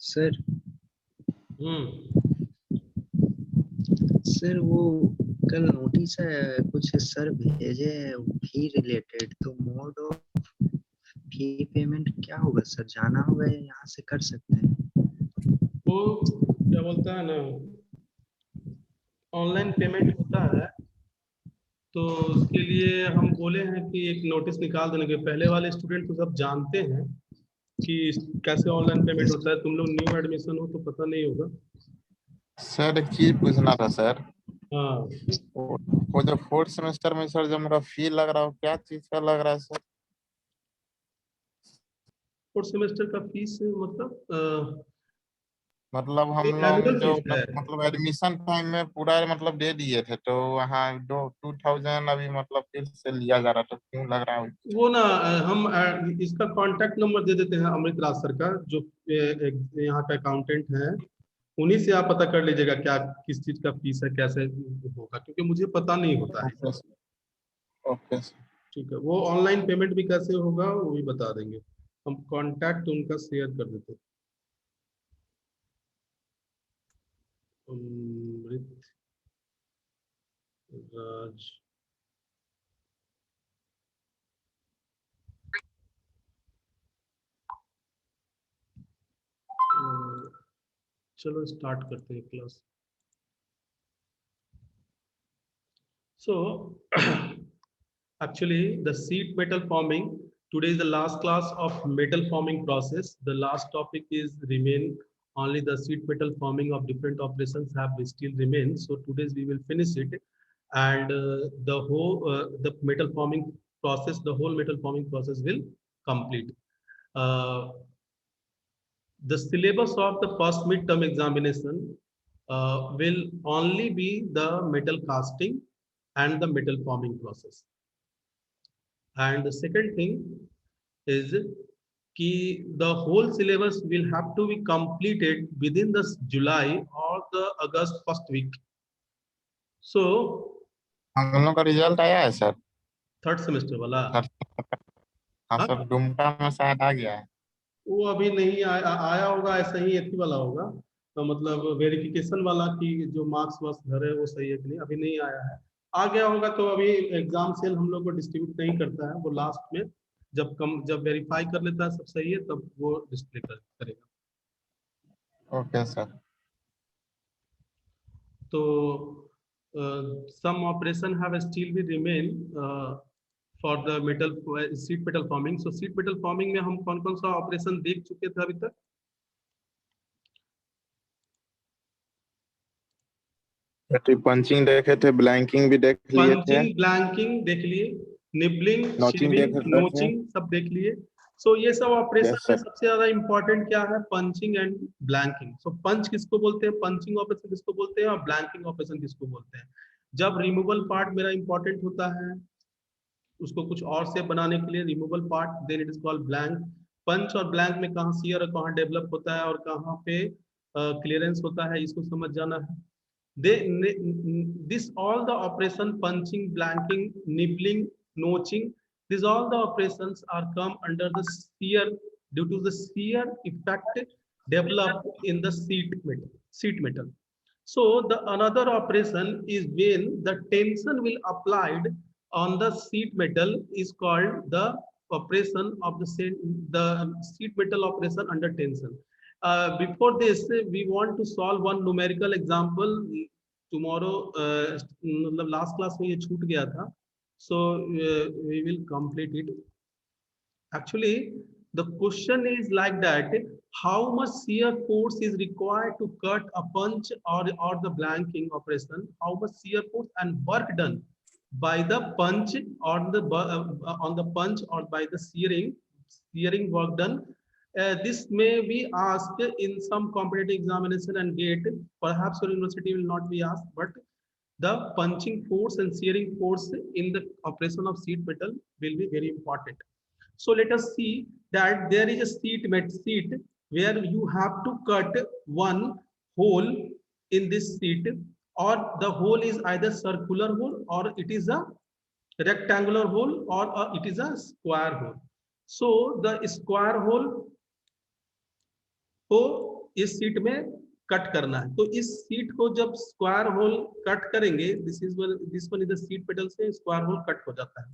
Sir हम्म। Sir वो कल notice है कुछ सर भेजे हैं फी रिलेटेड, तो मोड ऑफ फी पेमेंट क्या होगा सर? जाना होगा या यहाँ से कर सकते हैं? वो क्या बोलता है ना, ऑनलाइन पेमेंट होता है तो उसके लिए हम बोले हैं कि एक नोटिस निकाल देने के। पहले वाले स्टूडेंट तो सब जानते हैं कि कैसे ऑनलाइन पेमेंट यस होता है। तुम लोग न्यू एडमिशन हो तो पता नहीं होगा। सर एक चीज पूछना था सर। हाँ, वो वो जो फोर्थ सेमेस्टर में सर जो मेरा फी लग रहा है, क्या चीज का लग रहा है सर? फोर्थ सेमेस्टर का फीस मतलब मतलब हम लोग एनुअल जो फीस है। मतलब एडमिशन टाइम में पूरा मतलब दे दिए थे, तो वहाँ दो 2000 अभी मतलब फिर से लिया जा रहा, तो क्यों लग रहा है? वो ना हम इसका कांटेक्ट नंबर दे देते हैं अमृत राज सर का, जो यहाँ का अकाउंटेंट है। उन्हीं से आप पता कर लीजिएगा क्या किस चीज का फीस है, कैसे होगा, क्योंकि मुझे पता नहीं होता है। Okay sir, okay sir. ठीक है, वो ऑनलाइन पेमेंट भी कैसे होगा वो भी बता देंगे। हम कांटेक्ट उनका शेयर कर देते हैं। अमृत राज। चलो स्टार्ट करते हैं class. So actually the sheet metal forming, today is the last class of metal forming process. The last topic is remain only the sheet metal forming of different operations have still remain. So today we will finish it, and the whole the metal forming process, the whole metal forming process will complete. Uh, the syllabus of the first midterm examination will only be the metal casting and the metal forming process. And the second thing is कि the whole syllabus will have to be completed within the July or the August first week. So हम लोग का result आया है sir? Third semester वाला, sir हाँ हाँ, sir, Dumka में शायद आ गया है। वो अभी नहीं आया होगा, ऐसा ही एथी वाला होगा। तो मतलब वेरिफिकेशन वाला कि जो मार्क्स वार्क्स भरे वो सही है कि नहीं, अभी नहीं आया है। आ गया होगा तो अभी एग्जाम सेल हम लोग को डिस्ट्रीब्यूट नहीं करता है, वो लास्ट में जब वेरीफाई कर लेता है सब सही है तब वो डिस्प्ले करेगा। Okay sir. तो some operation have still be remain for the metal sheet metal forming. So sheet metal forming में हम कौन कौन सा ऑपरेशन देख चुके थे अभी तक? पंचिंग देखे थे, ब्लैंकिंग भी देख लिए थे, पंचिंग, ब्लैंकिंग देख लिए, निबलिंग, नोचिंग शेविंग, देखे। नोचिंग सब देख लिए। सो ये सब ऑपरेशन यस में सर। सबसे ज्यादा इंपॉर्टेंट क्या है? Punching and blanking. So punch किसको बोलते हैं, पंचिंग ऑपरेशन किसको बोलते हैं, और ब्लैंकिंग ऑपरेशन किसको बोलते हैं? जब रिमूवल पार्ट मेरा इंपॉर्टेंट होता है, उसको कुछ और से बनाने के लिए removal part, then it is called blank. Punch और ब्लैंक में कहाँ सीयर और कहाँ डेवलप होता है और कहाँ पे क्लियरेंस होता है, इसको समझ जाना है। This all the operation punching, blanking, nibbling, notching, these all the operations are come under the shear due to the shear effect developed in the sheet metal. So the another operation is when the tension will applied on the sheet metal is called the operation of the sheet metal operation under tension. Before this, we want to solve one numerical example. Tomorrow, मतलब last class में ये छूट गया था, so we will complete it. Actually, the question is like that: how much shear force is required to cut a punch or the blanking operation? How much shear force and work done by the punch on the punch or by the shearing work done? This may be asked in some competitive examination and gate. Perhaps your university will not be asked, but the punching force and shearing force in the operation of sheet metal will be very important. So let us see that there is a sheet where you have to cut one hole in this sheet, or the hole is either circular hole or it is a rectangular hole or it is a square hole. So the square hole को इस seat में cut करना है। तो इस seat को जब square whole cut करेंगे, this one is the seat petal से स्क्वायर होल कट हो जाता है,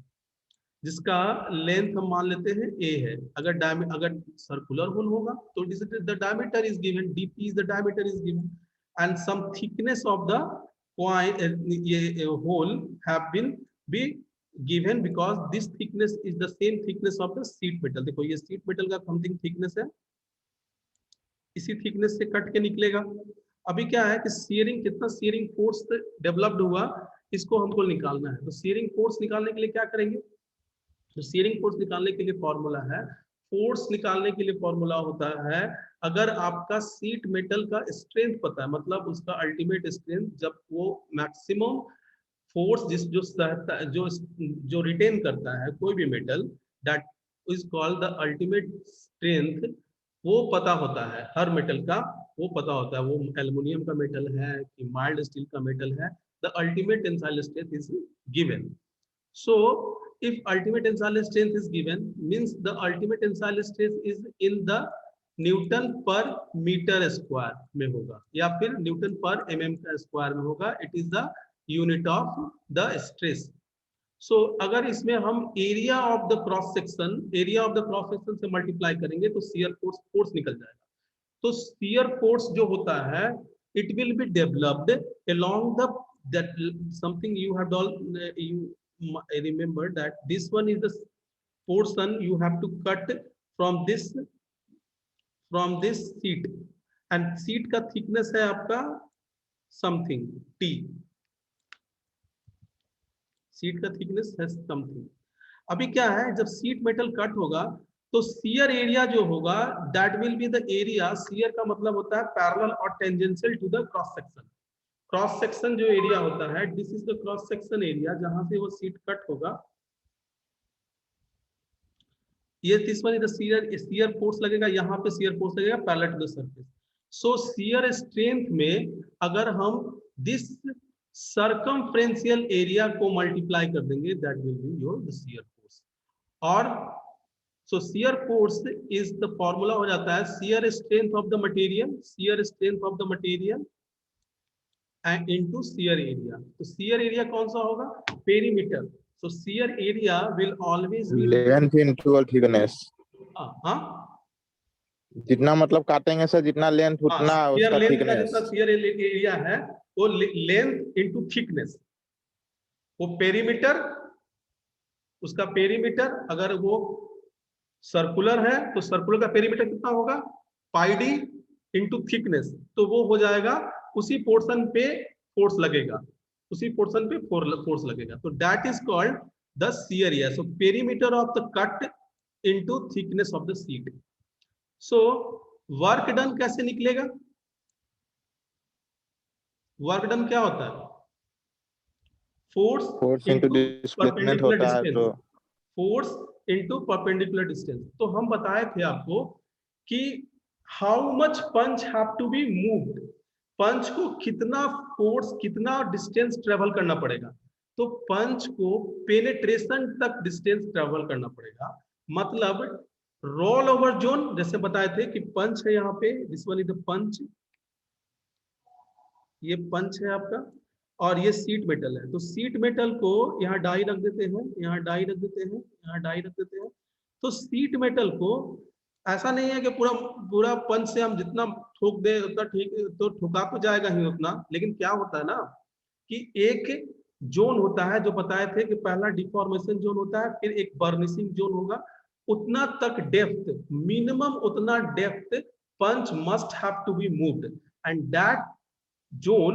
जिसका लेंथ हम मान लेते हैं a है। अगर सर्कुलर होल होगा तो the diameter is given, dp is the diameter is given, and some thickness of the ये hole have been be given because this thickness is the same thickness of the sheet metal। देखो ये sheet metal का something thickness है, इसी thickness से cut के निकलेगा। अभी क्या है कि शियरिंग, कितना शियरिंग फोर्स डेवलप्ड हुआ, इसको हमको निकालना है। तो शियरिंग फोर्स निकालने के लिए क्या करेंगे, तो शियरिंग फोर्स निकालने के लिए फॉर्मूला है, फोर्स निकालने के लिए फॉर्मूला होता है, अगर आपका शीट मेटल का स्ट्रेंथ पता है, मतलब उसका अल्टीमेट स्ट्रेंथ, जब वो मैक्सिमम फोर्स जो रिटेन करता है कोई भी metal, that is called the ultimate strength, वो पता होता है हर मेटल का, वो पता होता है, वो एल्युमिनियम का मेटल है कि माइल्ड स्टील का मेटल है, the ultimate tensile strength is given. So if ultimate tensile strength is given, means the ultimate tensile strength is in the Newton per meter square में होगा, या फिर Newton per mm का square में होगा। It is the unit of the stress. So अगर इसमें हम area of the cross section से मल्टीप्लाई करेंगे तो शियर फोर्स निकल जाएगा। तो शियर फोर्स जो होता है, it will be developed along the that something you have I remember that this one is the portion you have to cut from this sheet, and sheet का thickness है आपका something t, sheet का thickness है something। अभी क्या है, जब sheet metal cut होगा तो shear एरिया जो होगा, that will be the area, shear का मतलब होता है parallel और tangential to the cross section। Cross section जो एरिया होता है, this is the cross section area, जहां से वो सीट कट होगा। ये this one is the shear force लगेगा, यहाँ पे शियर फोर्स लगेगा parallel to the surface. So shear strength में अगर हम दिस सर्कमफ्रेंशियल एरिया को मल्टीप्लाई कर देंगे, that will be your shear force. और so shear force is the formula हो जाता है shear strength of the material and into shear area। तो shear area कौन सा होगा, perimeter. so shear area will always be length into thickness. हाँ, जितना मतलब काटेंगे सर, जितना लेंथ उतना उसका थिकनेस। जितना shear एरिया है वो लेंथ इनटू थिकनेस। वो पेरीमीटर, उसका पेरीमीटर अगर वो सर्कुलर है तो सर्कुलर का पेरीमीटर कितना होगा, पाई डी इंटू थिकनेस। तो वो हो जाएगा, उसी पोर्शन पे फोर्स लगेगा, फोर्स लगेगा। तो that is called the shear area. So perimeter of the cut into thickness of the sheet. So work done कैसे निकलेगा, वर्क डन क्या होता है, फोर्स इनटू डिस्प्लेसमेंट होता है, तो फोर्स इनटू परपेंडिकुलर डिस्टेंस। तो हम बताए थे आपको कि how much punch have to be moved, punch को कितना फोर्स, कितना डिस्टेंस ट्रेवल करना पड़ेगा। तो पंच को पेनिट्रेशन तक डिस्टेंस ट्रेवल करना पड़ेगा। मतलब रोल ओवर जोन, जैसे बताए थे कि पंच है यहाँ पे, दिस वन इज द पंच, ये पंच है आपका, और ये सीट मेटल है। तो सीट मेटल को यहाँ डाई रख देते हैं, यहाँ डाई रख देते हैं, यहाँ डाई रख देते हैं। तो सीट मेटल को ऐसा नहीं है कि पूरा पंच से हम जितना ठोक दे उतना ठीक, तो ठुका तो जाएगा ही उतना, लेकिन क्या होता है ना कि एक जोन होता है, जो बताए थे कि पहला डिफॉर्मेशन जोन होता है, फिर एक बर्निशिंग जोन होगा। उतना तक डेप्थ, मिनिमम उतना depth punch must have to be moved, and that zone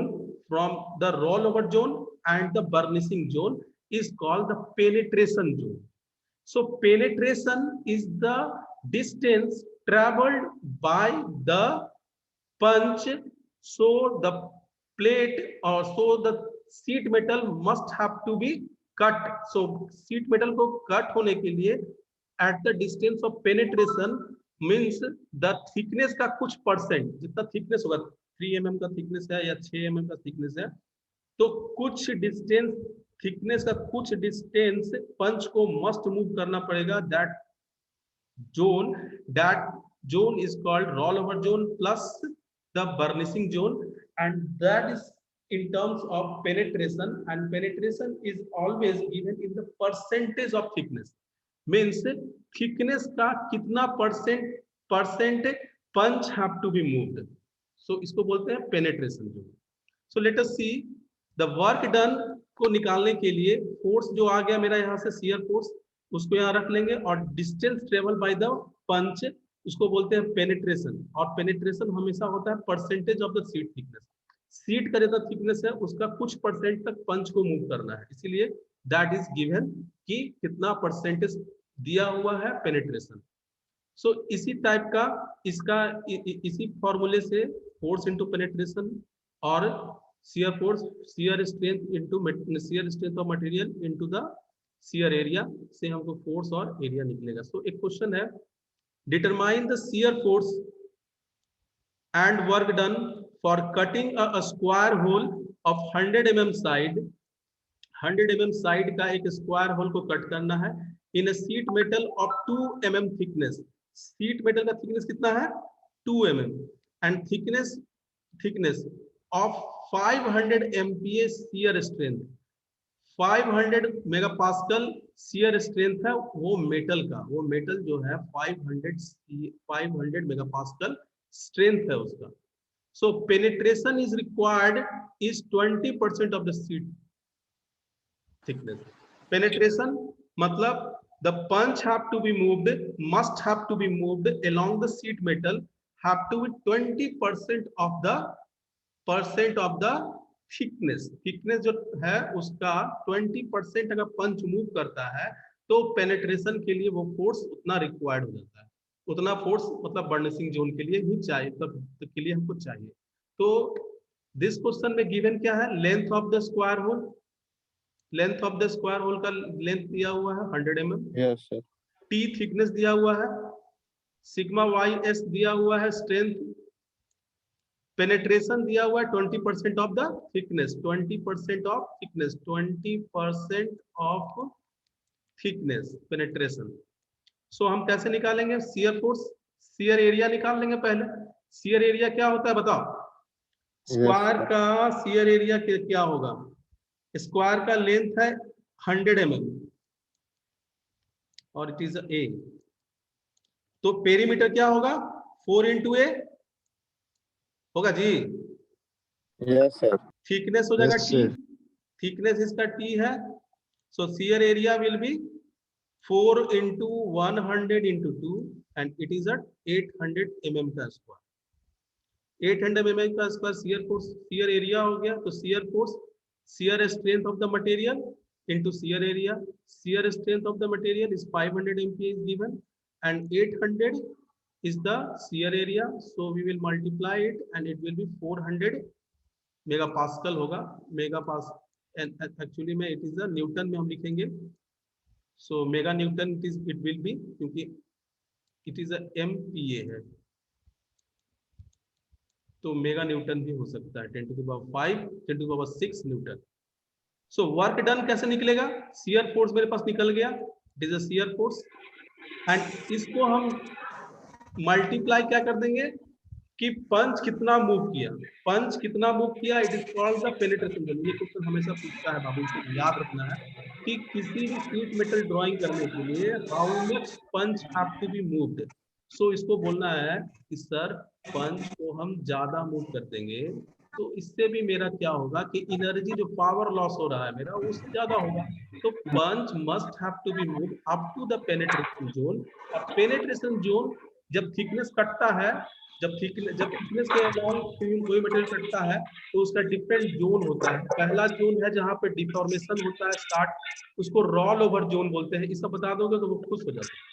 from the rollover zone and the burnishing zone is called the penetration zone। So penetration is the distance traveled by the punch, so the plate or so the sheet metal must have to be cut। So sheet metal को cut होने के लिए at the distance of penetration means the thickness का कुछ percent, जितना thickness होगा, 3 mm का thickness है या 6 mm का थिकनेस है, तो कुछ डिस्टेंस, थिकनेस का कुछ डिस्टेंस पंच को मस्ट मूव करना पड़ेगा that zone, that zone is called rollover zone plus the burnishing zone, and that is in terms of penetration, and penetration is always given in the percentage of thickness, means thickness का कितना percent punch have to be moved, so इसको बोलते हैं penetration zone. So let us see the work done को निकालने के लिए force जो आ गया मेरा यहाँ से shear force, उसको यहाँ रख लेंगे, और डिस्टेंस ट्रेवल बाय द पंच उसको बोलते हैं पेनिट्रेशन, और पेनिट्रेशन हमेशा होता है percentage of the seat thickness. Seat का जितना थिकनेस है उसका कुछ परसेंट तक पंच को मूव करना है, इसीलिए दैट इज गिवन कि कितना परसेंटेज दिया हुआ है पेनिट्रेशन. सो इसी टाइप का इसका इसी फॉर्मूले से फोर्स इनटू पेनिट्रेशन और shear force, shear strength into shear strength of material into the shear area से हमको फोर्स और एरिया निकलेगा. सो एक क्वेश्चन है, determine the shear force and work done for cutting a square hole of 100 mm side. 100 mm side का एक square hole को cut करना है in a sheet metal of 2 mm thickness. Sheet metal का thickness कितना है 2 mm and thickness of 500 MPa shear strength. 500 megapascal shear strength है वो मेटल का, वो मेटल जो है 500 मेगापास्कल strength है उसका. So penetration is required is 20% of the sheet thickness. Penetration मतलब the punch have to be moved, must have to be moved along the sheet metal have to be 20% of the thickness. Thickness जो है उसका 20% अगर पंच move करता है तो penetration के लिए वो फोर्स उतना रिक्वायर्ड हो जाता है. उतना फोर्स मतलब बर्निशिंग जोन के लिए ही चाहिए, तब के लिए हमको चाहिए. तो दिस क्वेश्चन में गिवन क्या है, length of the square hole. Length of the square hole का लेंथ दिया हुआ है 100 mm. Yes sir. T thickness दिया हुआ है, सिग्मा वाई एस दिया हुआ है स्ट्रेंथ, पेनिट्रेशन दिया हुआ है 20% of the thickness, 20% of thickness, 20% of thickness penetration. So हम कैसे निकालेंगे शियर फोर्स, शियर एरिया निकाल लेंगे पहले. शियर एरिया क्या होता है बताओ, स्क्वायर का शियर एरिया क्या होगा, स्क्वायर का लेंथ है 100 mm और इट इज ए, तो पेरीमीटर क्या होगा 4 into a होगा जी. Yes sir. थिकनेस हो जाएगा Yes, टी, sir. थिकनेस इसका टी है. So shear area will be 4 into 100 into 2 and it is at 800 mm का स्क्वायर. 800 mm का square shear force, shear area हो गया. तो shear force, shear strength of the material into shear area. Shear strength of the material is 500 MPa is given and 800 is the shear area. So we will multiply it and it will be 400 megapascal होगा. megapascal and actually में it is the Newton में हम लिखेंगे. So mega Newton it will be क्योंकि it is a MPa है तो mega Newton भी हो सकता है 10 to the power 5, 10 to the power 6 Newton. So work done कैसे निकलेगा, शियर फोर्स मेरे पास निकल गया, it is a shear force and इसको हम मल्टीप्लाई क्या कर देंगे कि पंच कितना मूव किया, पंच कितना मूव किया, it is called the penetration. ये क्वेश्चन हमेशा पूछता है बाबू, इसको याद रखना है कि किसी भी शीट मेटल ड्राइंग करने के लिए how much punch have to be moved. So इसको बोलना है कि सर पंच को हम ज्यादा मूव कर देंगे तो इससे भी मेरा क्या होगा कि एनर्जी जो पावर लॉस हो रहा है मेरा उससे ज्यादा होगा. तो punch must have to be move up to the penetration zone. और पेनिट्रेशन जोन जब थिकनेस कटता है, जब थिकनेस के अलॉन्ग कोई मटेरियल कटता है तो उसका डिफरेंट जोन होता है. पहला जोन है जहाँ पे डिफॉर्मेशन होता है स्टार्ट, उसको रॉल ओवर जोन बोलते हैं. इसका बता दोगे तो वो खुश हो जाते हैं.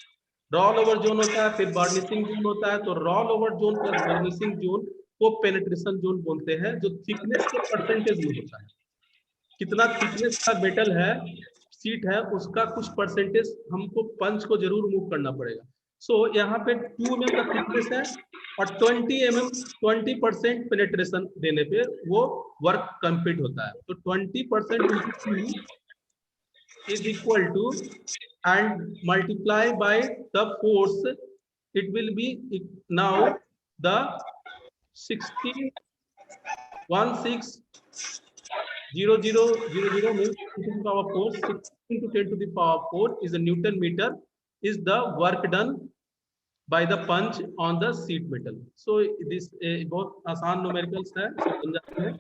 रॉल ओवर जोन होता है, फिर बर्निशिंग जोन होता है. तो rollover zone plus burnishing zone को पेनिट्रेशन जोन बोलते हैं, जो थिकनेस के परसेंटेज में होता है. कितना थिकनेस का मेटल है, सीट है, उसका कुछ परसेंटेज हमको पंच को जरूर मूव करना पड़ेगा. सो यहाँ पे 2 mm का थिकनेस है और 20 mm 20% पेनिट्रेशन देने पे वो वर्क कंप्लीट होता है. तो 20% is equal to and multiply by the force it will be now the 16 means 10 to the power 4, 16 to 10 to the power 4 is a Newton meter, is the work done by the punch on the sheet metal. So this बहुत आसान numericals है, सब बन जाते हैं,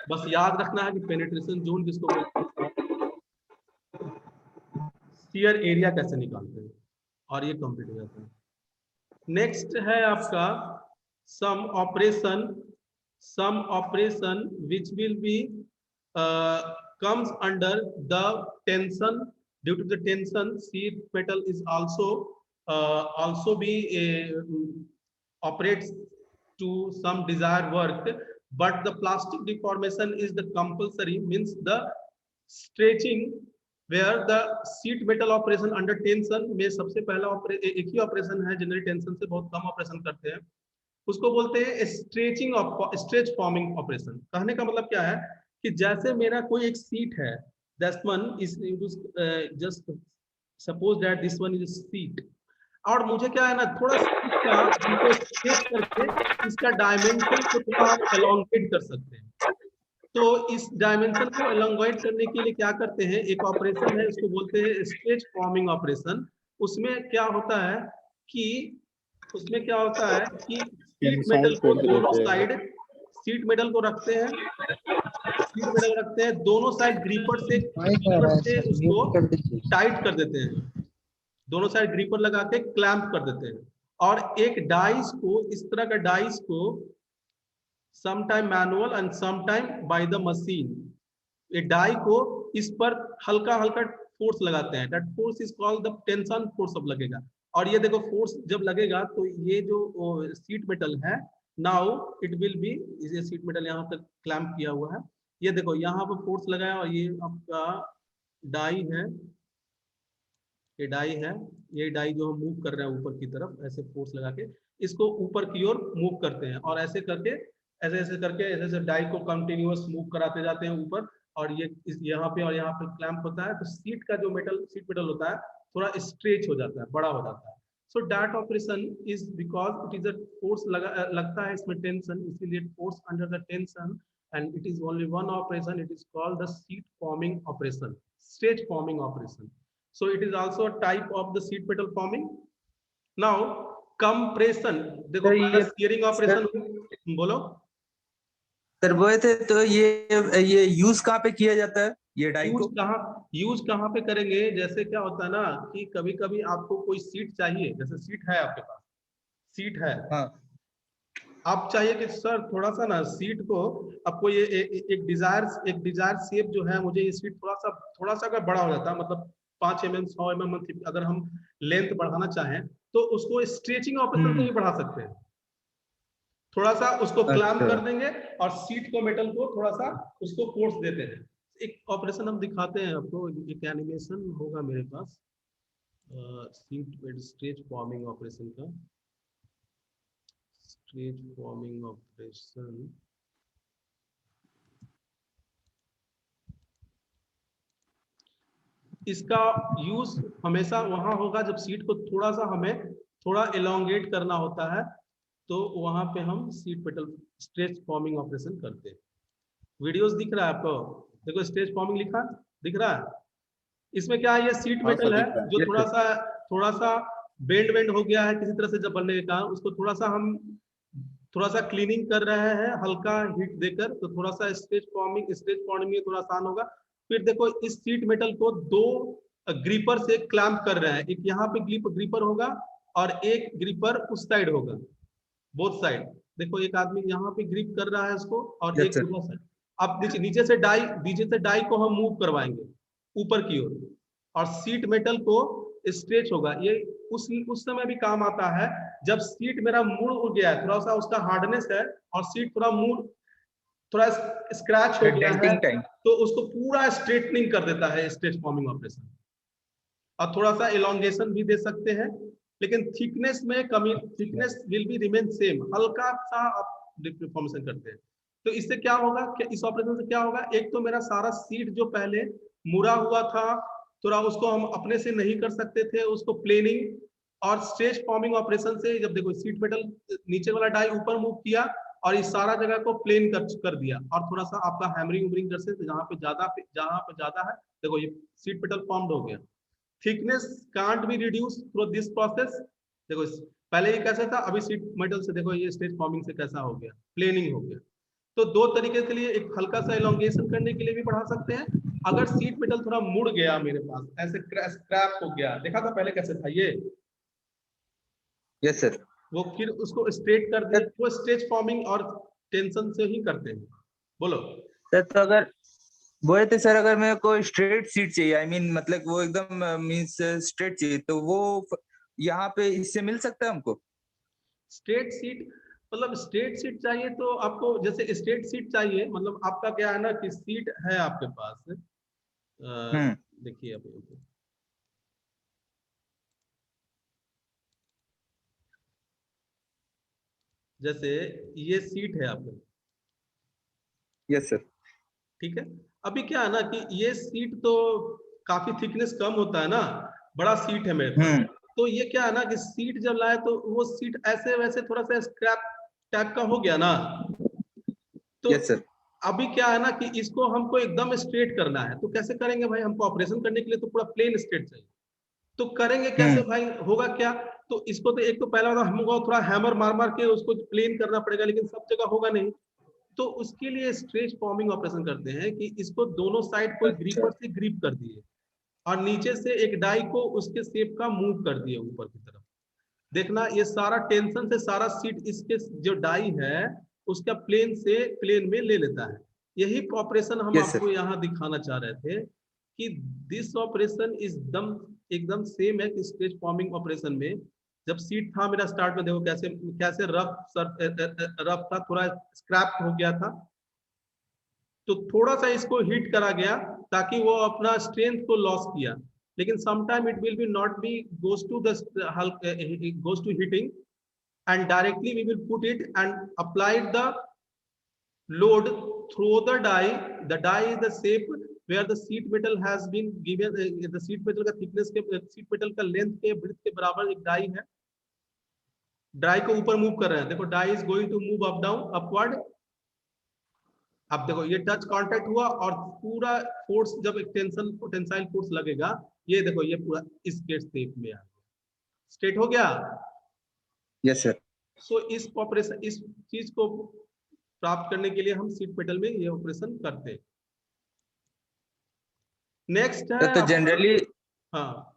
बस याद रखना है कि पेनिट्रेशन जोन किसको बोलते हैं, शियर एरिया कैसे निकालते हैं, और ये कंप्लीट हो जाता है। नेक्स्ट है आपका सम operation which will be comes under the tension. Due to the tension, sheet metal is also be operates to some desired work, but the plastic deformation is the compulsory, means the stretching, where the sheet metal operation under tension में सबसे पहला एक ही operation है, generally tension से बहुत कम operation करते हैं, उसको बोलते हैं स्ट्रेच फॉर्मिंग ऑपरेशन। कहने का मतलब क्या है कि जैसे मेरा कोई एक सीट है, this one is just suppose that this one is a seat, और मुझे क्या है ना, थोड़ा इसका स्ट्रेच करके इसका डायमेंशन को थोड़ा हम एलोंगेट कर सकते हैं। तो इस डायमेंशन को एलोंगेट करने के लिए क्या करते हैं, एक ऑपरेशन है, उसको बोलते हैं स्ट्रेच फॉर्मिंग ऑपरेशन। उसमें क्या होता है कि शीट मेटल को दोनों साइड रखते हैं, दोनों साइड ग्रीपर से उसको टाइट कर देते हैं, दोनों साइड ग्रीपर लगा के क्लैंप कर देते हैं, और एक डाइस को, इस तरह का डाइस को sometime manual and sometime by the machine, एक डाई को इस पर हल्का फोर्स लगाते हैं, that force is called the tension force अब लगेगा। और ये देखो फोर्स जब लगेगा तो ये जो शीट मेटल है, now it will be, ये शीट मेटल यहाँ पर क्लैंप किया हुआ है, ये देखो यहाँ पर फोर्स लगाया, और ये आपका डाई है, ये डाई जो हम मूव कर रहे हैं ऊपर की तरफ, ऐसे फोर्स लगा के इसको ऊपर की ओर मूव करते हैं, और ऐसे करके ऐसे डाई को कंटिन्यूअस मूव कराते जाते हैं ऊपर, और ये यहाँ पे और यहाँ पे क्लैंप होता है, तो शीट मेटल होता है, थोड़ा स्ट्रेच हो जाता है, बड़ा हो जाता है। So that operation is because it is a force लगता है इसमें टेंशन, इसीलिए force under the tension, and it is only one operation, it is called the sheet forming operation, stretch forming operation. So it is also a type of the sheet metal forming. Now compression, देखो shearing operation, बोलो sir. वो थे तो ये use कहाँ पे किया जाता है, ये डाई को यूज कहाँ पे करेंगे? जैसे क्या होता है ना कि कभी कभी आपको कोई सीट चाहिए, जैसे सीट है आपके पास, सीट है, हाँ, आप चाहिए कि सर थोड़ा सा ना सीट को आपको ये एक डिजायर शेप जो है, मुझे ये सीट थोड़ा सा अगर बड़ा हो जाता है, मतलब 5 mm 100 mm अगर हम लेंथ बढ़ाना चाहें तो उसको स्ट्रेचिंग ऑपरेशन से भी बढ़ा सकते हैं, थोड़ा सा उसको क्लैंप कर देंगे और सीट को मेटल को थोड़ा सा उसको फोर्स देते हैं। एक ऑपरेशन हम दिखाते हैं आपको, एक एनिमेशन होगा मेरे पास सीट स्ट्रेच फॉर्मिंग ऑपरेशन का, स्ट्रेच फॉर्मिंग ऑपरेशन। इसका यूज हमेशा वहां होगा जब सीट को हमें थोड़ा एलोंगेट करना होता है, तो वहां पे हम seat metal stretch forming operation करते हैं। वीडियोस दिख रहा है आपको, देखो स्ट्रेच फॉर्मिंग लिखा दिख रहा है, इसमें क्या है, ये सीट मेटल है जो थोड़ा सा बेंड हो गया है किसी तरह से, जब बनने के कारण उसको थोड़ा सा क्लीनिंग कर रहे हैं हल्का हीट देकर, तो थोड़ा सा स्ट्रेच फॉर्मिंग में थोड़ा आसान होगा। फिर देखो इस सीट मेटल को 2 ग्रीपर से क्लैंप कर रहे हैं, एक यहाँ पे ग्रीपर होगा और एक ग्रीपर उस साइड होगा, बोथ साइड। देखो एक आदमी यहाँ पे ग्रिप कर रहा है उसको, और एक दूसरा साइड। अब नीचे से डाई को हम मूव करवाएंगे ऊपर की ओर, और सीट मेटल को स्ट्रेच होगा। ये उस समय भी काम आता है जब सीट मेरा मुड़ उड़ गया है, थोड़ा सा उसका हार्डनेस है और सीट थोड़ा स्क्रैच हो गया है, तो उसको पूरा स्ट्रेटनिंग कर देता है स्ट्रेच फॉर्मिंग ऑपरेशन। और थोड़ा सा एलोंगेशन भी दे सकते हैं, लेकिन थिकनेस में कमी, thickness will be remain same, हल्का सा आप डिफॉर्मेशन करते हैं। तो इससे क्या होगा, इस ऑपरेशन से क्या होगा, एक तो मेरा सारा सीट जो पहले मुड़ा हुआ था, थोड़ा उसको हम अपने से नहीं कर सकते थे, उसको प्लेनिंग और स्ट्रेच फॉर्मिंग ऑपरेशन से जब देखो शीट मेटल नीचे वाला डाई ऊपर मूव किया और इस सारा जगह को प्लेन कर दिया और थोड़ा सा आपका हैमरिंग उमरिंग कर से जहाँ पे ज्यादा है देखो ये शीट मेटल फॉर्म्ड हो गया। Thickness can't be reduce through this process. देखो पहले ये कैसा था, अभी शीट मेटल से देखो ये स्ट्रेच फॉर्मिंग से कैसा हो गया, प्लेनिंग हो गया। तो दो तरीके के लिए, एक हल्का सा एलोंगेशन करने के लिए भी बढ़ा सकते हैं। अगर शीट मेटल थोड़ा मुड़ गया मेरे पास, ऐसे स्क्रैप हो गया, देखा था पहले कैसे था ये, यस सर। वो फिर उसको स्ट्रेट कर दिया, वो स्ट्रेच फॉर्मिंग और टेंशन से ही करते हैं। बोलो सर तो अगर बोले थे सर, अगर मेरे को स्ट्रेट सीट चाहिए, आई मीन मतलब वो एकदम मींस स्ट्रेट चाहिए, तो वो यहाँ पे इससे मिल सकता है हमको? स्ट्रेट सीट मतलब स्ट्रेट सीट चाहिए तो आपको, जैसे स्ट्रेट सीट चाहिए मतलब आपका क्या है ना कि सीट है आपके पास, देखिए अभी जैसे ये सीट है आपके, यस सर। ठीक है। अभी क्या है ना कि ये सीट तो काफी थिकनेस कम होता है ना, बड़ा सीट है मेरे पास, तो ये क्या है ना कि सीट जब लाए तो वो सीट ऐसे वैसे थोड़ा सा स्क्रैप टाइप का हो गया ना, तो यस सर। अभी क्या है ना कि इसको हमको एकदम स्ट्रेट करना है, तो कैसे करेंगे भाई, हमको ऑपरेशन करने के लिए तो पूरा प्लेन स्ट्रेट चाहिए, तो करेंगे कैसे भाई, होगा क्या, तो इसको तो एक तो पहला हमको थोड़ा हैमर मार मार के उसको प्लेन करना पड़ेगा, लेकिन सब जगह होगा नहीं, तो उसके लिए स्ट्रेच फॉर्मिंग ऑपरेशन करते हैं कि इसको दोनों साइड को ग्रीपर से ग्रिप कर दिए और नीचे से एक डाई को उसके शेप का मूव कर दिए ऊपर की तरफ। देखना ये सारा टेंशन से सारा सीट इसके जो डाई है उसका प्लेन से प्लेन में ले लेता है। यही ऑपरेशन हम Yes, आपको यहाँ दिखाना चाह रहे थे कि दिस ऑपरेशन इज एकदम सेम है कि स्ट्रेच फॉर्मिंग ऑपरेशन में जब सीट था मेरा स्टार्ट में, देखो कैसे कैसे रफ था, थोड़ा स्क्रैप हो गया था, तो थोड़ा सा इसको हिट करा गया ताकि वो अपना स्ट्रेंथ को लॉस किया, लेकिन sometime it will be not be goes to the goes to hitting and directly we will put it and applied the load through the die. The die is the shape where the sheet metal has been given, the sheet metal का thickness के sheet metal का length के width के बराबर एक die है, die को ऊपर मूव कर रहे हैं, देखो die is going to move up down upward. अब देखो ये टच कांटेक्ट हुआ और पूरा फोर्स जब एक टेंसाइल फोर्स लगेगा, ये देखो ये पूरा इस शेप में आ गया, स्ट्रेट हो गया। Yes sir. सो इस ऑपरेशन, इस चीज को प्राप्त करने के लिए हम सीट मेटल में ये ऑपरेशन करते हैं। नेक्स्ट है तो जनरली, हाँ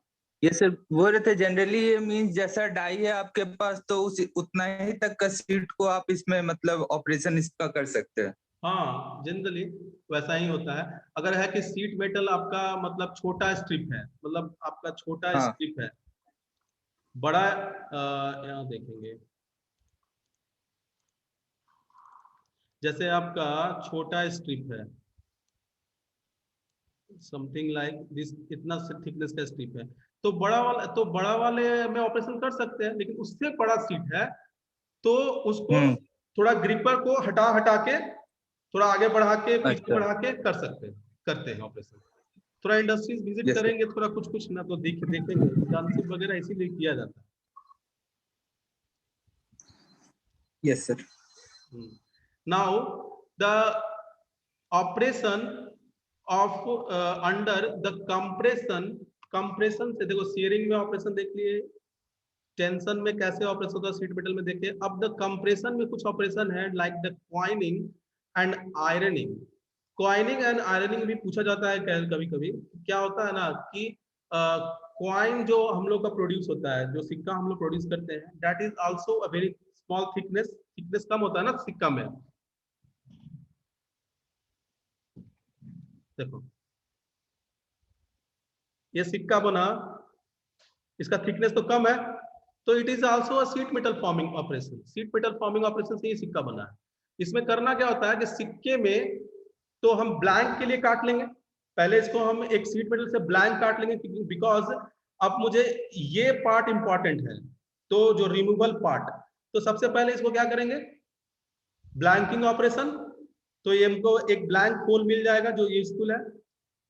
ये सर बोल रहे थे जनरली ये मींस जैसा डाई है आपके पास तो उस उतना ही तक का सीट को आप इसमें मतलब ऑपरेशन इसका कर सकते हैं। हाँ, जनरली वैसा ही होता है। अगर है कि सीट मेटल आपका मतलब छोटा स्ट्रिप है, मतलब आपका छोटा स्ट्रिप है, बड़ा यहाँ देखेंगे जैसे आपका छोटा स्ट्रिप है समथिंग लाइक दिस, इतना थिकनेस का स्ट्रिप है, तो बड़ा वाले में ऑपरेशन कर सकते हैं, लेकिन उससे बड़ा सीट है तो उसको थोड़ा ग्रिपर को हटा हटा के थोड़ा आगे बढ़ा के पीछे बढ़ा के करते हैं ऑपरेशन। थोड़ा इंडस्ट्रीज विजिट करेंगे, थोड़ा कुछ ना तो देखेंगे, इंटर्नशिप वगैरह इसीलिए किया जाता है। Yes sir. Now the operation of under the compression से, देखो शेयरिंग में ऑपरेशन देख लिए, टेंशन में कैसे ऑपरेशन होता है सीट मेटल में देखे। अब द कंप्रेशन में कुछ ऑपरेशन है like the coining and ironing. Coining and ironing भी पूछा जाता है कभी कभी। क्या होता है ना कि क्वाइन जो हम लोग का प्रोड्यूस होता है, जो सिक्का हम लोग प्रोड्यूस करते हैं, that is also a very small thickness कम होता है ना सिक्का में। देखो ये सिक्का बना, इसका थिकनेस तो कम है, तो it is also a sheet metal forming operation. Sheet metal forming operation से ये सिक्का बना है। इसमें करना क्या होता है कि सिक्के में तो हम ब्लैंक के लिए काट लेंगे, पहले इसको हम एक शीट मेटल से ब्लैंक काट लेंगे, बिकॉज अब मुझे ये पार्ट इंपॉर्टेंट है, तो जो रिमूवल पार्ट, तो सबसे पहले इसको क्या करेंगे, ब्लैंकिंग ऑपरेशन। तो ये हमको एक ब्लैंक होल मिल जाएगा जो यूजफुल है,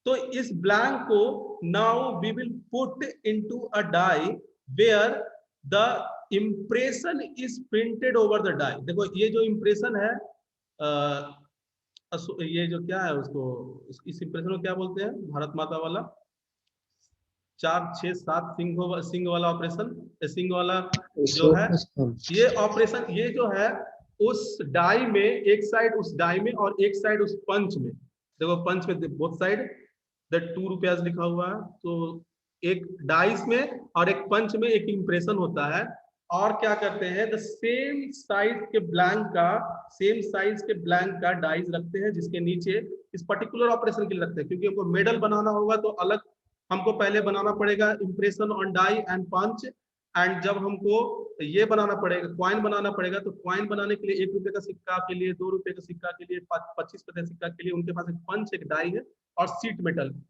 तो इस ब्लैंक को now we will put into a die where the impression is printed over the die. देखो ये जो इम्प्रेशन है, ये जो क्या है उसको, इस इम्प्रेशन को क्या बोलते हैं, भारत माता वाला 4 6 7 सिंह वाला ऑपरेशन, सिंह वाला जो है ये ऑपरेशन, ये जो है उस डाई में, एक साइड उस डाई में और एक साइड उस पंच में। देखो पंच में बोथ साइड द 2 रुपया लिखा हुआ है, तो एक डाइस में और एक पंच में एक इंप्रेशन होता है। और क्या करते हैं, द सेम साइज के ब्लैंक का डाइस रखते हैं, जिसके नीचे इस पर्टिकुलर ऑपरेशन के लिए रखते हैं, क्योंकि हमको मेडल बनाना होगा तो अलग हमको पहले बनाना पड़ेगा impression on die and punch. And जब हमको ये बनाना पड़ेगा, कॉइन बनाना पड़ेगा, तो कॉइन बनाने के लिए 1 रुपए का सिक्का के लिए, 2 रुपए का सिक्का के लिए, 25 पैसे सिक्का के लिए उनके पास एक पंच, एक डाई है और सीट मेटल है।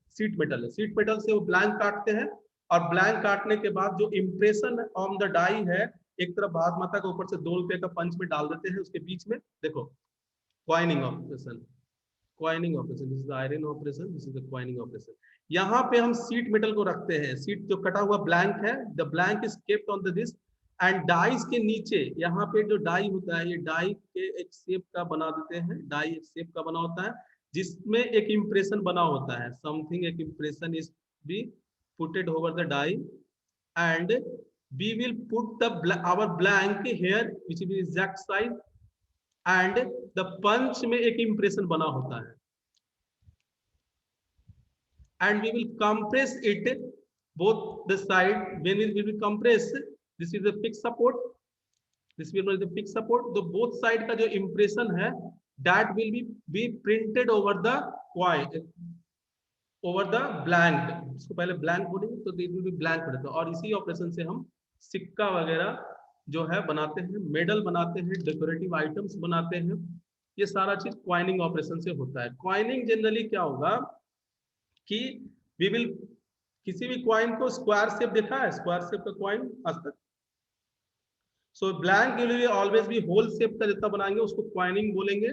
सीट मेटल से वो ब्लैंक काटते हैं, और ब्लैंक काटने के बाद जो इम्प्रेशन ऑन द डाई है, एक तरफ भारत माता के ऊपर से 2 रुपए का पंच में डाल देते हैं, उसके बीच में देखो coining operation, this is iron operation, this is the coining operation. यहाँ पे हम सीट मेटल को रखते हैं, सीट जो कटा हुआ ब्लैंक है, the blank is kept on the this and dice के नीचे यहाँ पे जो डाई होता है, ये डाई के एक शेप का बना देते हैं, डाई एक शेप का बना होता है जिसमें एक इंप्रेशन बना होता है, समथिंग, एक impression is be putted over the die and we will put our blank here which is exact size and the punch में एक impression बना होता है and we will compress it both the side. When we will compress, this is a fixed support, this will be the fixed support, the both side का जो impression है that will be printed over the coin, over the blank, इसको पहले blank बोलेंगे तो it will be blank पड़ता है। और इसी ऑपरेशन से हम सिक्का वगैरह जो है बनाते हैं, मेडल बनाते हैं, डेकोरेटिव आइटम्स बनाते हैं, ये सारा चीज क्वाइनिंग ऑपरेशन से होता है। क्वाइनिंग जनरली क्या होगा कि वी विल, किसी भी क्वाइन को स्क्वायर शेप देखा है, स्क्वायर शेप का क्वाइन आज तक, सो ब्लैंक के लिए ऑलवेज भी होल शेप का जितना बनाएंगे उसको क्वाइनिंग बोलेंगे।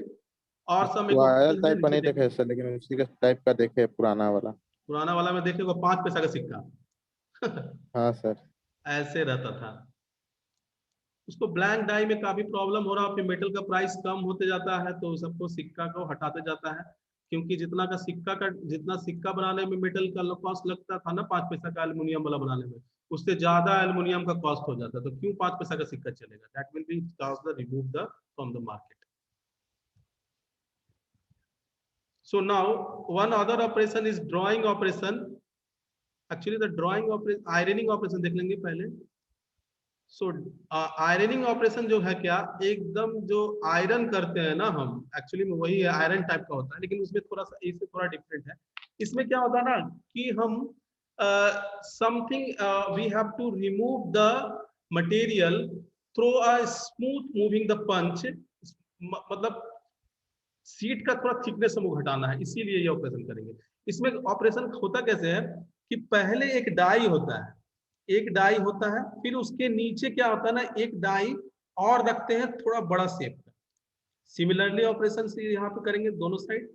और सब रॉयल टाइप नहीं देखे सर, लेकिन उसी का टाइप का देखे पुराना वाला में देखे 5 पैसा का सिक्का हाँ सर, ऐसे रहता था। उसको ब्लैंक डाई में काफी प्रॉब्लम हो रहा है, फिर मेटल का प्राइस कम होते जाता है तो सबको सिक्का को हटाते जाता है, क्योंकि जितना सिक्का बनाने में मेटल का कॉस्ट लगता था ना 5 पैसा का एल्युमिनियम वाला बनाने में, उससे ज्यादा एल्युमिनियम का कॉस्ट हो जाता है, तो क्यों 5 पैसा का सिक्का चलेगा, that will B cost the remove the from the market. So now one other operation is drawing operation. Actually the drawing operation, ironing operation देख लेंगे पहले। सो आयरनिंग ऑपरेशन जो है क्या, एकदम जो आयरन करते हैं ना हम, एक्चुअली में वही है, आयरन टाइप का होता है, लेकिन उसमें थोड़ा सा इससे थोड़ा डिफरेंट है। इसमें क्या होता है ना कि हम something we have to remove the material through a smooth moving the punch, मतलब सीट का थोड़ा थिकनेस हमको घटाना है, इसीलिए ये ऑपरेशन करेंगे। इसमें ऑपरेशन होता कैसे है कि पहले एक डाई होता है, फिर उसके नीचे क्या होता है ना, एक डाई और रखते हैं थोड़ा बड़ा शेप का। सिमिलरली ऑपरेशन से यहाँ पे करेंगे दोनों साइड,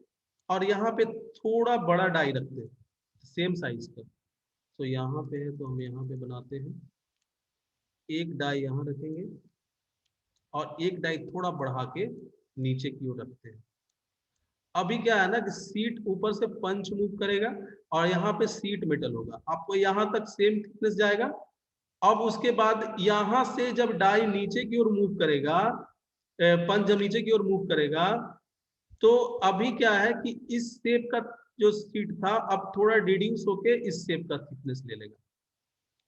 और यहाँ पे थोड़ा बड़ा डाई रखते हैं सेम साइज का। तो यहाँ पे है तो हम यहाँ पे बनाते हैं, एक डाई यहाँ रखेंगे और एक डाई थोड़ा बढ़ा के नीचे की ओर रखते हैं। अभी क्या है ना कि सीट ऊपर से पंच मूव करेगा और यहाँ पे सीट मेटल होगा, आपको यहाँ तक सेम थिकनेस जाएगा। अब उसके बाद यहाँ से जब डाई नीचे की ओर मूव करेगा, पंच जब नीचे की ओर मूव करेगा, तो अभी क्या है कि इस शेप का जो सीट था अब थोड़ा रिड्यूस होके इस शेप का थिकनेस ले लेगा,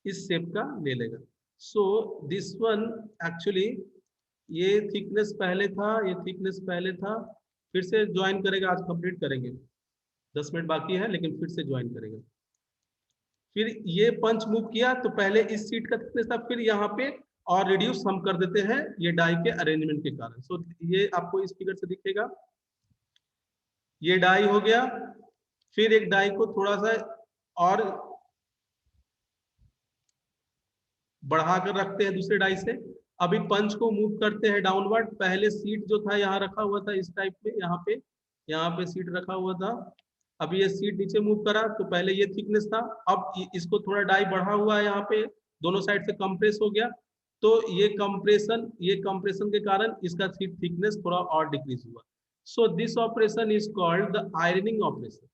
इस शेप का ले लेगा। सो दिस वन एक्चुअली ये थिकनेस पहले था, ये थिकनेस पहले था, फिर से ज्वाइन करेगा, आज कंप्लीट करेंगे, 10 मिनट बाकी है लेकिन फिर से ज्वाइन करेगा। फिर ये पंच मूव किया तो पहले इस सीट का थिकनेस था, फिर यहाँ पे और रिड्यूस हम कर देते हैं ये डाई के अरेंजमेंट के कारण। सो ये आपको इस फिगर से दिखेगा, ये डाई हो गया, फिर एक डाई को थोड़ा सा और बढ़ाकर रखते हैं दूसरे डाई से। अभी पंच को मूव करते हैं डाउनवर्ड, पहले सीट जो था यहाँ रखा हुआ था इस टाइप में, यहाँ पे सीट रखा हुआ था, अभी ये सीट नीचे मूव करा तो पहले ये थिकनेस था, अब इसको थोड़ा डाई बढ़ा हुआ है, यहाँ पे दोनों साइड से कंप्रेस हो गया, तो ये कंप्रेशन के कारण इसका थिकनेस थोड़ा और डिक्रीज हुआ. So this operation is called the ironing operation.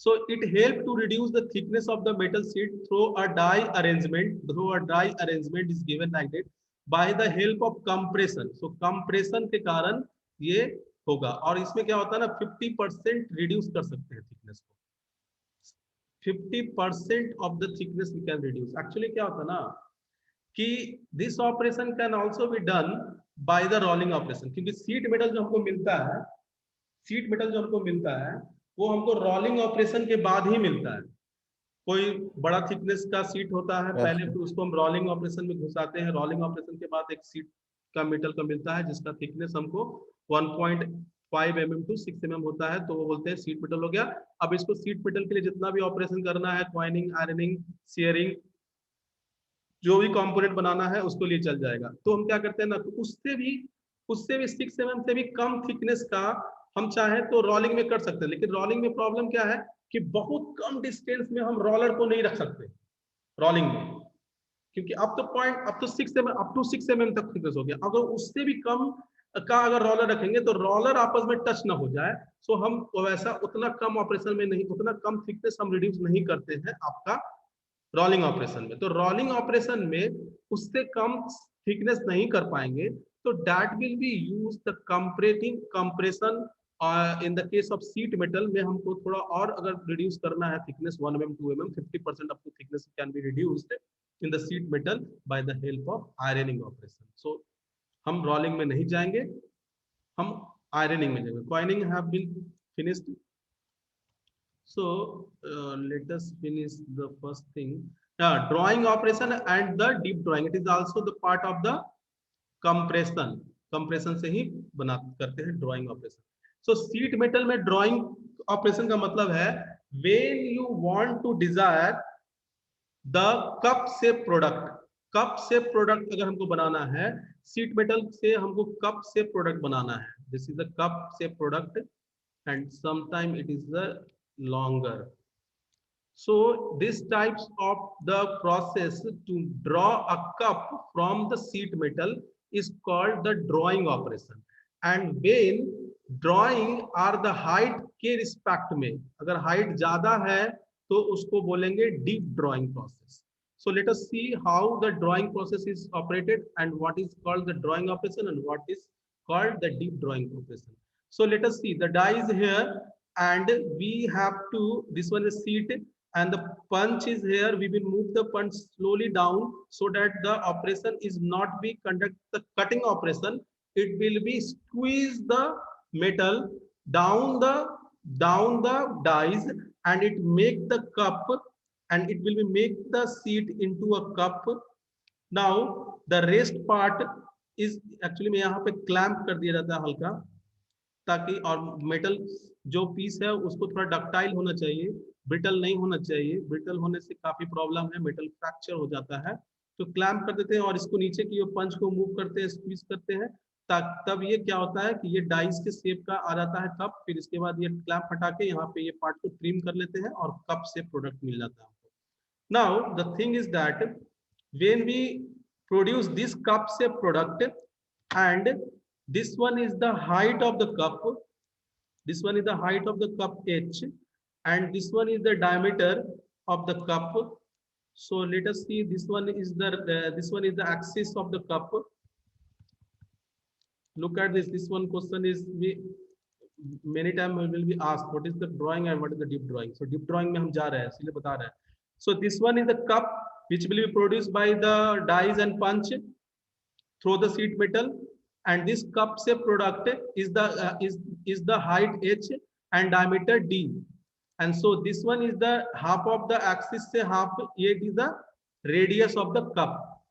So it helps to reduce the thickness of the metal sheet through a die arrangement. Through a die arrangement is given like that by the help of compression. So compression के कारण ये होगा. और इसमें क्या होता है ना, 50% रिड्यूस कर सकते हैं थिकनेस को. 50% of the thickness we can reduce. Actually क्या होता है ना कि this operation can also be done by the rolling operation. क्योंकि शीट मेटल जो हमको मिलता है वो हमको रोलिंग ऑपरेशन के बाद ही मिलता है. कोई बड़ा थिकनेस का सीट होता है, पहले तो उसको हम रोलिंग ऑपरेशन में घुसाते हैं. रोलिंग ऑपरेशन के बाद एक सीट का मेटल का मिलता है जिसका थिकनेस हमको 1.5 mm to 6 mm होता है, तो वो बोलते हैं सीट मेटल हो गया. अब इसको सीट मेटल के लिए जितना भी ऑपरेशन करना है, क्वाइनिंग, आयरनिंग, शेयरिंग, जो भी कंपोनेंट बनाना है उसको लिए चल जाएगा. तो हम क्या करते हैं ना, उससे भी 6 mm से भी कम थिकनेस का हम चाहे तो रोलिंग में कर सकते हैं. लेकिन रोलिंग में प्रॉब्लम क्या है कि बहुत कम डिस्टेंस में हम रोलर को नहीं रख सकते रोलिंग में, क्योंकि अब तो 6 mm अप टू 6 mm तक थिकनेस हो गया. अगर उससे भी कम का अगर रोलर रखेंगे तो रोलर आपस में टच ना हो जाए. सो हम वैसा उतना कम ऑपरेशन में नहीं, उतना कम थिकनेस हम रिड्यूस नहीं करते हैं आपका रोलिंग ऑपरेशन में. तो रोलिंग ऑपरेशन में उससे कम थिकनेस नहीं कर पाएंगे. तो that will be use the compression. In the case of sheet metal में हमको थोड़ा और अगर रिड्यूस करना है thickness 1 mm 2 mm 50% up to thickness can be reduced in the sheet metal by the help of ironing operation. So हम rolling में नहीं जाएंगे, हम आयरनिंग में जाएंगे. Coining have been finished. So let us finish the first thing. Drawing operation and the deep drawing. It is also the part of the compression. Compression से ही बना करते हैं drawing operation. So sheet metal में drawing operation का मतलब है when you want to desire the cup shape product. Cup shape product अगर हमको बनाना है, शीट मेटल से हमको कप शेप प्रोडक्ट बनाना है. This is the cup shape product and sometime it is the longer. So this types of the process to draw a cup from the sheet metal is called the drawing operation. And when drawing are the height के respect में, अगर height ज्यादा है तो उसको बोलेंगे deep drawing process. So let us see how the drawing process is operated and what is called the drawing operation and what is called the deep drawing operation. So let us see, the die is here and we have to, this one is seat and the punch is here. We will move the punch slowly down so that the operation is not be conduct the cutting operation. It will be squeeze the metal down the dies and it make the cup and it will be make the seat into a cup. Now the rest part is actually में यहाँ पे clamp कर दिया जाता है हल्का, ताकि और मेटल जो पीस है उसको थोड़ा डक्टाइल होना चाहिए, ब्रिटल नहीं होना चाहिए. ब्रिटल होने से काफी प्रॉब्लम है, मेटल फ्रैक्चर हो जाता है. तो क्लैम्प कर देते हैं और इसको नीचे की पंच को मूव करते हैं, स्क्वीज करते हैं. तब ये क्या होता है कि ये डाइस के शेप का आ जाता है कप. फिर इसके बाद ये क्लैम्प हटा के यहाँ पे ये पार्ट को ट्रिम कर लेते हैं और कप से प्रोडक्ट मिल जाता है. Now the thing is that when we produce this cup shape product and this one is the height of the cup, this one is the height of the cup H and this one is the diameter of the cup. So let us see, this one is the axis of the cup. Look at this one question is many times will be asked what is the drawing and what is the deep drawing. So deep drawing में हम जा रहे हैं, इसलिए बता रहे हैं. So this one is the cup which will be produced by the dies and punch through the sheet metal, and this cup shape product is the height H and diameter D, and so this one is the half of the axis से half, ये is the radius of the cup.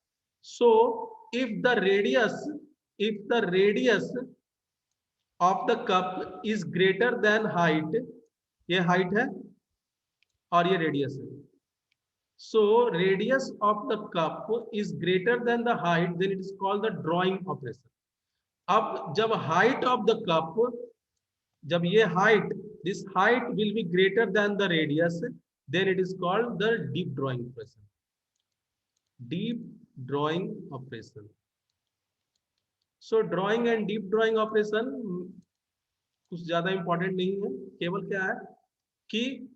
So if the radius of the cup is greater than height, ये height है और ये radius है. So radius of the cup is greater than the height, then it is called the drawing operation. अब जब height of the cup, जब ये height, this height will be greater than the radius, then it is called the deep drawing operation. Deep drawing operation. So drawing and deep drawing operation कुछ ज्यादा important नहीं है, केवल क्या है कि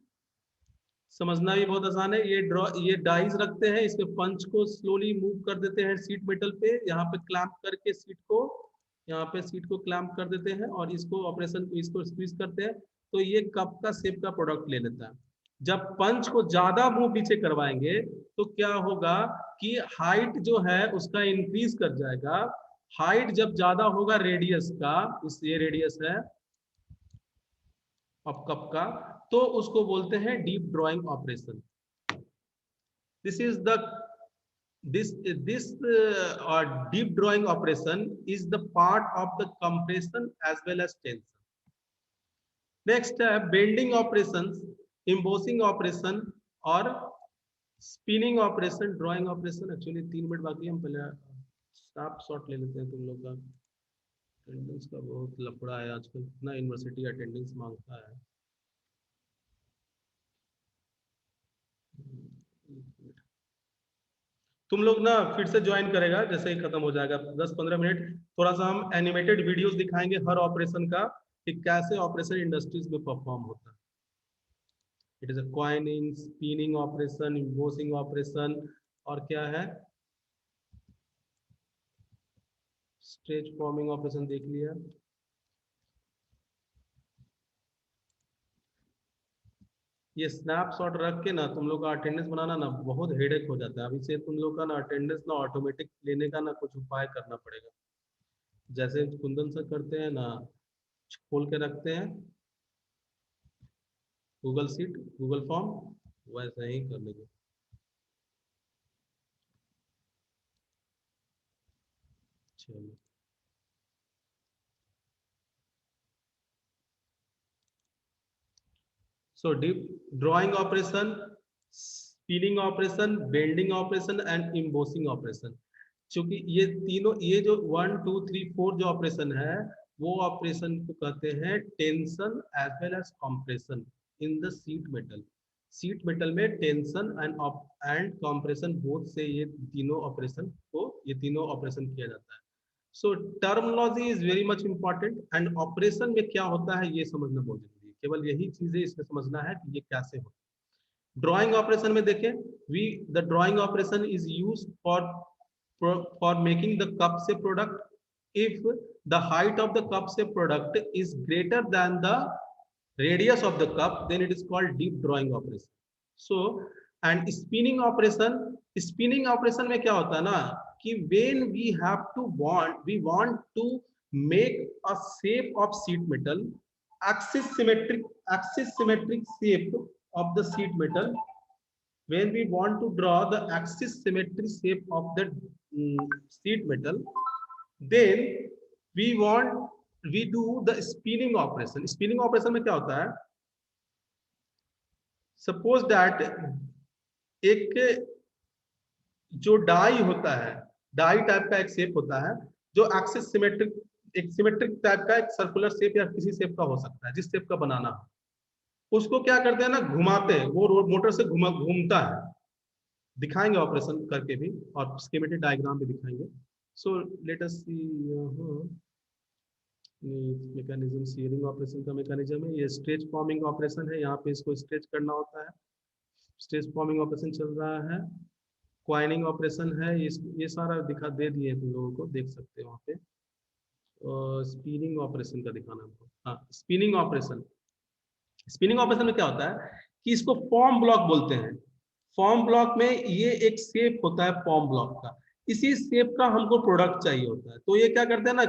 समझना भी बहुत आसान है। ये डाइस रखते हैं, इसमें पंच को स्लोली मूव कर देते हैं सीट मेटल पे, यहाँ पे क्लैंप करके सीट को, यहाँ पे सीट को क्लैंप कर देते हैं और इसको ऑपरेशन को इसको स्क्वीज करते हैं, तो ये कप का शेप का प्रोडक्ट ले लेता है। जब पंच को ज्यादा मूव पीछे करवाएंगे तो क्या होगा कि हाइट जो है उसका इंक्रीज कर जाएगा। हाइट जब ज्यादा होगा रेडियस का, इस ये रेडियस है ऑफ कप का, तो उसको बोलते हैं deep drawing operation. This is the this deep drawing operation is the part of the compression as well as tension. Next है bending operations, embossing operation और spinning operation, drawing operation। Actually 3 minute बाकी है, हम पहले snap shot ले लेते हैं। तुम लोग का अटेंडेंस का बहुत लफड़ा है आजकल, इतना यूनिवर्सिटी अटेंडेंस मांगता है। तुम लोग ना फिर से ज्वाइन करेगा जैसे ही खत्म हो जाएगा, 10-15 मिनट थोड़ा सा हम एनिमेटेड वीडियोस दिखाएंगे हर ऑपरेशन का कि कैसे ऑपरेशन इंडस्ट्रीज में परफॉर्म होता है। It is a coining, spinning operation, embossing operation और क्या है स्ट्रेच फॉर्मिंग ऑपरेशन देख लिया। ये स्नैपशॉट रख के ना तुम लोग का अटेंडेंस बनाना ना बहुत हेडेक हो जाता है। अभी से तुम लोग का ना अटेंडेंस ना ऑटोमेटिक लेने का ना कुछ उपाय करना पड़ेगा। जैसे कुंदन सर करते हैं ना, खोल के रखते हैं गूगल सीट, गूगल फॉर्म, वैसे ही कर लेंगे। चलो so deep drawing operation, spinning operation, bending operation and embossing operation। क्योंकि ये तीनों, ये जो 1 2 3 4 जो ऑपरेशन है वो ऑपरेशन को कहते हैं tension as well as compression in the sheet metal. Sheet metal में टेंशन एंड कंप्रेशन बोथ से ये तीनों ऑपरेशन किया जाता है। So terminology is very much important and operation में क्या होता है ये समझना बहुत जरूरी है। केवल यही चीजें इसमें समझना है कि ये कैसे होता है। ड्राइंग ऑपरेशन में देखें, the drawing operation is used for making the cup shape product. If the height of the cup shape product is greater than the radius of the cup, then it is called deep drawing operation. So and spinning operation में क्या होता है ना कि when we want to make a shape of sheet metal, axis symmetric shape of the sheet metal. When we want to draw the axis symmetry shape of the sheet metal, then we do the spinning operation। spinning operation में क्या होता है, suppose that एक जो die होता है, die type का एक शेप होता है जो एक्सिस सिमेट्रिक, एक सिमेट्रिक टाइप का एक सर्कुलर शेप या किसी शेप का हो सकता है, जिस शेप का बनाना हो उसको क्या करते हैं ना घुमाते हैं, वो मोटर से घूमता है। दिखाएंगे ऑपरेशन करके भी और स्कीमेटिक डायग्राम भी दिखाएंगे। सो लेट अस सी मैकेनिज्म। शियरिंग ऑपरेशन का मैकेनिज्म है, ये स्ट्रेच फॉर्मिंग ऑपरेशन है, यहाँ पे इसको स्ट्रेच करना होता है। स्ट्रेच फॉर्मिंग ऑपरेशन चल रहा है। क्वाइनिंग ऑपरेशन है, ये सारा दे दिए तुम लोगों को, देख सकते हो वहाँ पे। स्पिनिंग ऑपरेशन का दिखाना हमको। हाँ, स्पिनिंग ऑपरेशन में क्या होता है कि इसको फॉर्म ब्लॉक बोलते हैं। फॉर्म ब्लॉक में ये एक शेप होता है फॉर्म ब्लॉक का, इसी शेप का हमको प्रोडक्ट चाहिए होता है। तो ये क्या करते हैं ना